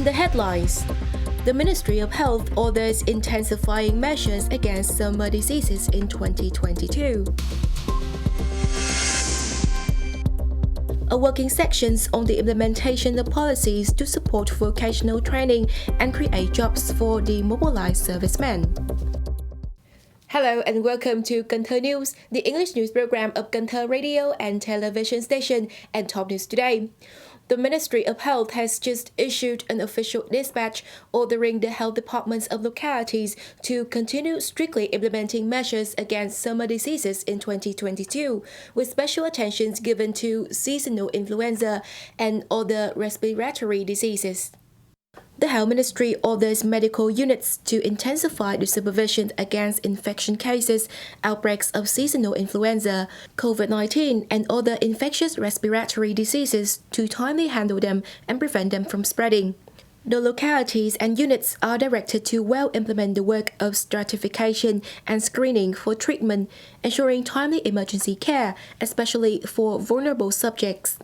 the headlines, the Ministry of Health orders intensifying measures against summer diseases in 2022. A working sections on the implementation of policies to support vocational training and create jobs for demobilized servicemen. Hello and welcome to Cần Thơ News, the English news program of Cần Thơ radio and television station and top news today. The Ministry of Health has just issued an official dispatch ordering the health departments of localities to continue strictly implementing measures against summer diseases in 2022, with special attention given to seasonal influenza and other respiratory diseases. The Health Ministry orders medical units to intensify the supervision against infection cases, outbreaks of seasonal influenza, COVID-19, and other infectious respiratory diseases to timely handle them and prevent them from spreading. The localities and units are directed to well implement the work of stratification and screening for treatment, ensuring timely emergency care, especially for vulnerable subjects.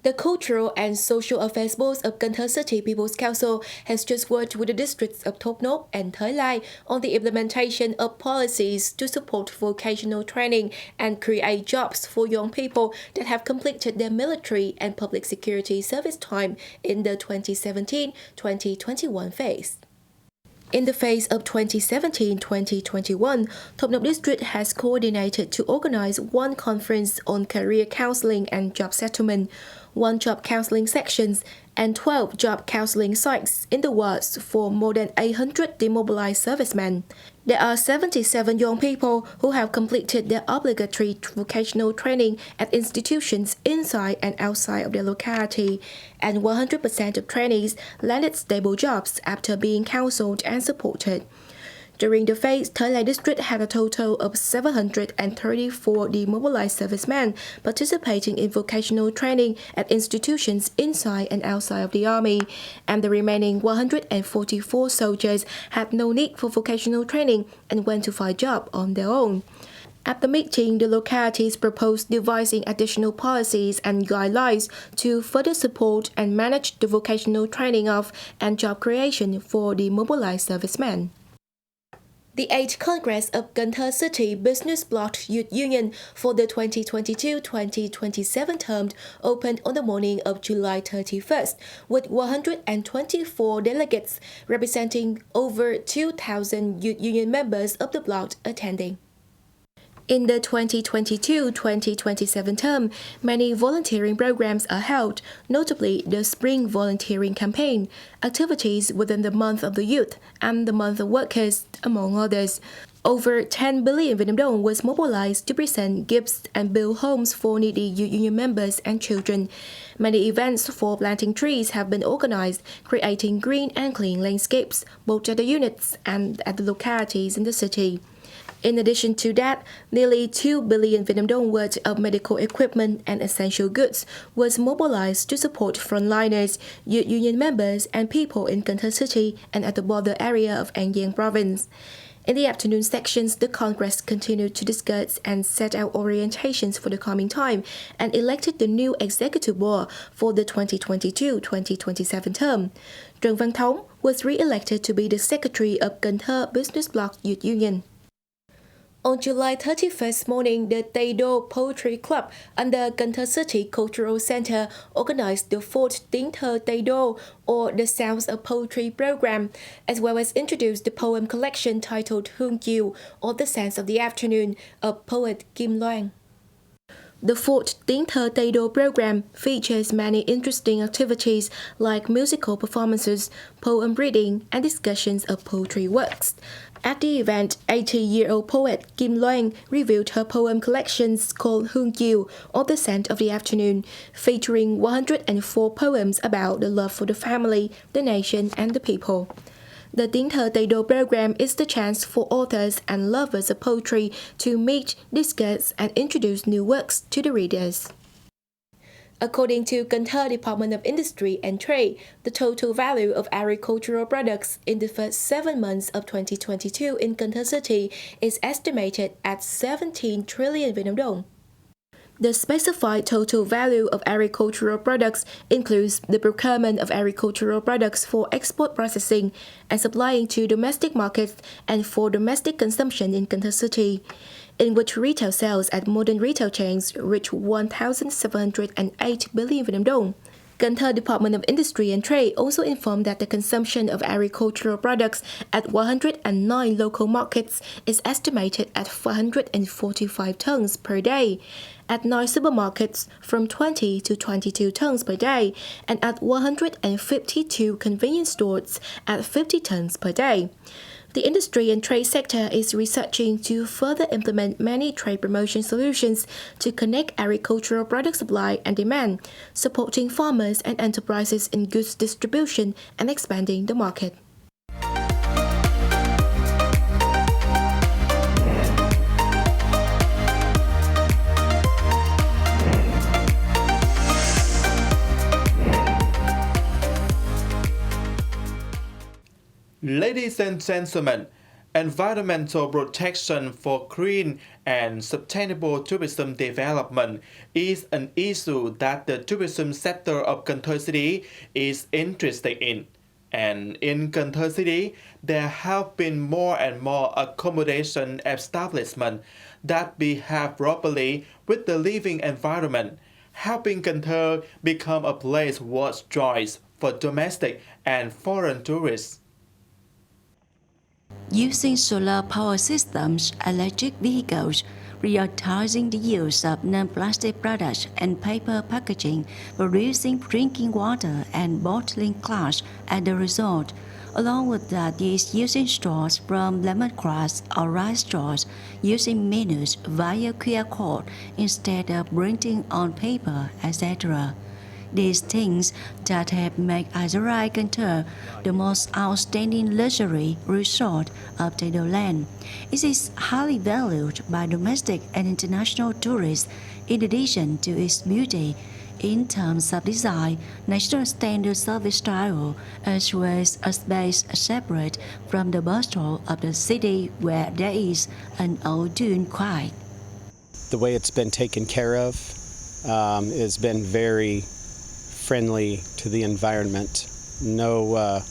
The Cultural and Social Affairs Board of Cần Thơ City People's Council has just worked with the districts of Thốt Nốt and Thời on the implementation of policies to support vocational training and create jobs for young people that have completed their military and public security service time in the 2017-2021 phase. In the phase of 2017-2021, Thốt Nốt District has coordinated to organize one conference on career counseling and job settlement, one job counseling sections, and 12 job counseling sites in the wards for more than 800 demobilized servicemen. There are 77 young people who have completed their obligatory vocational training at institutions inside and outside of their locality, and 100% of trainees landed stable jobs after being counseled and supported. During the phase, Thời District had a total of 734 demobilized servicemen participating in vocational training at institutions inside and outside of the army, and the remaining 144 soldiers had no need for vocational training and went to find job on their own. At the meeting, the localities proposed devising additional policies and guidelines to further support and manage the vocational training of and job creation for demobilized servicemen. The 8th Congress of Cần Thơ City Business Bloc Youth Union for the 2022-2027 term opened on the morning of July 31st, with 124 delegates representing over 2,000 youth union members of the bloc attending. In the 2022-2027 term, many volunteering programs are held, notably the Spring Volunteering Campaign, activities within the Month of the Youth and the Month of Workers, among others. Over 10 billion Vietnam đồng was mobilized to present gifts and build homes for needy youth union members and children. Many events for planting trees have been organized, creating green and clean landscapes, both at the units and at the localities in the city. In addition to that, nearly 2 billion Vietnam đồng worth of medical equipment and essential goods was mobilized to support frontliners, youth union members, and people in Cần Thơ City and at the border area of An Giang Province. In the afternoon sections, the Congress continued to discuss and set out orientations for the coming time and elected the new executive board for the 2022-2027 term. Trần Văn Thống was re-elected to be the secretary of Cần Thơ Business Bloc Youth Union. On July 31st morning, the Tây Đô Poetry Club under Cần Thơ City Cultural Center organized the 4th Tiếng Thơ Tây Đô, or the Sounds of Poetry program, as well as introduced the poem collection titled Hương Chiều, or The Sands of the Afternoon, of poet Kim Loan. The 4th Tiếng Thơ Tây Đô program features many interesting activities like musical performances, poem reading, and discussions of poetry works. At the event, 80-year-old poet Kim Loan revealed her poem collections called Hương Chiều, or The Scent of the Afternoon, featuring 104 poems about the love for the family, the nation, and the people. The Tiếng Thơ Tây Đô program is the chance for authors and lovers of poetry to meet, discuss, and introduce new works to the readers. According to Cần Thơ Department of Industry and Trade, the total value of agricultural products in the first 7 months of 2022 in Cần Thơ City is estimated at 17 trillion Vietnam đồng. The specified total value of agricultural products includes the procurement of agricultural products for export processing and supplying to domestic markets and for domestic consumption in Cần Thơ City, in which retail sales at modern retail chains reached 1,708 billion Vietnam dong. Cần Thơ Department of Industry and Trade also informed that the consumption of agricultural products at 109 local markets is estimated at 545 tons per day, at 9 supermarkets from 20 to 22 tons per day, and at 152 convenience stores at 50 tons per day. The industry and trade sector is researching to further implement many trade promotion solutions to connect agricultural product supply and demand, supporting farmers and enterprises in goods distribution and expanding the market. Ladies and gentlemen, environmental protection for green and sustainable tourism development is an issue that the tourism sector of Cần Thơ City is interested in. And in Cần Thơ City, there have been more and more accommodation establishments that behave properly with the living environment, helping Cần Thơ become a place worth choice for domestic and foreign tourists. Using solar power systems, electric vehicles, prioritizing the use of non-plastic products and paper packaging, reducing drinking water and bottling glass at the resort, along with that is using straws from lemongrass or rice straws, using menus via QR code instead of printing on paper, etc. These things that have made Azura Cần Thơ the most outstanding luxury resort of Tây Đô land. It is highly valued by domestic and international tourists in addition to its beauty in terms of design, national standard service style, as well as a space separate from the bustle of the city where there is an old dune quiet. The way it's been taken care of has been very friendly to the environment. No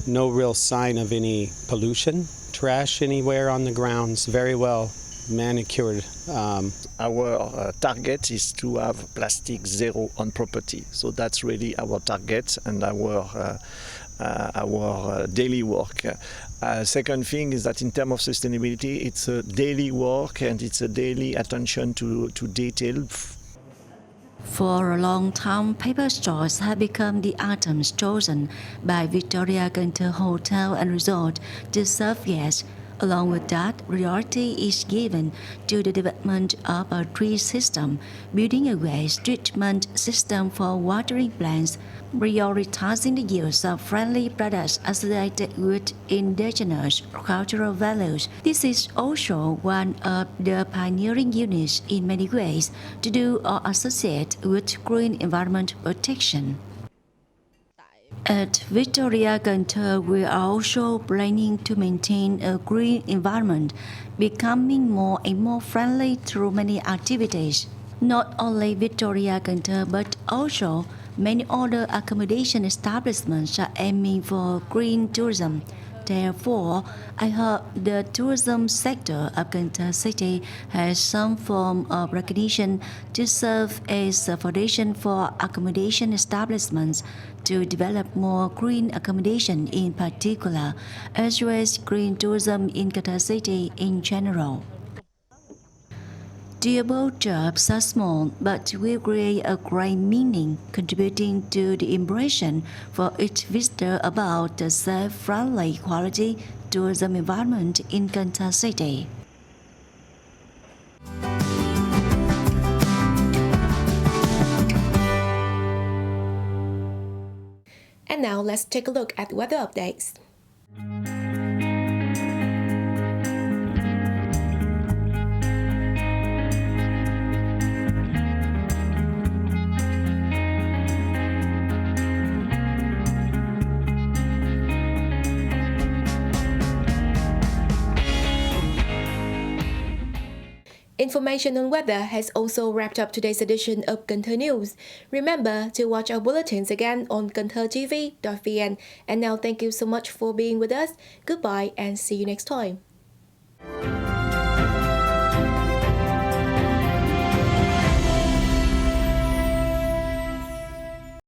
real sign of any pollution, trash anywhere on the grounds. Very well manicured. Our target is to have plastic zero on property. So that's really our target and our daily work. Second thing is that in terms of sustainability, it's a daily work and it's a daily attention to detail. For a long time, paper straws have become the items chosen by Victoria Cần Thơ Hotel and Resort to serve guests. Along with that, priority is given to the development of a tree system, building a waste treatment system for watering plants, prioritizing the use of friendly products associated with indigenous cultural values. This is also one of the pioneering units in many ways to do or associate with green environment protection. At Victoria Cần Thơ, we are also planning to maintain a green environment, becoming more and more friendly through many activities. Not only Victoria Cần Thơ, but also many other accommodation establishments are aiming for green tourism. Therefore, I hope the tourism sector of Cần Thơ City has some form of recognition to serve as a foundation for accommodation establishments to develop more green accommodation in particular, as well as green tourism in Cần Thơ City in general. The above jobs are small, but will create a great meaning, contributing to the impression for each visitor about the safe, friendly, quality tourism environment in Cần Thơ City. And now let's take a look at weather updates. Information on weather has also wrapped up today's edition of Cần Thơ News. Remember to watch our bulletins again on kênthtv.vn. And now thank you so much for being with us. Goodbye and see you next time.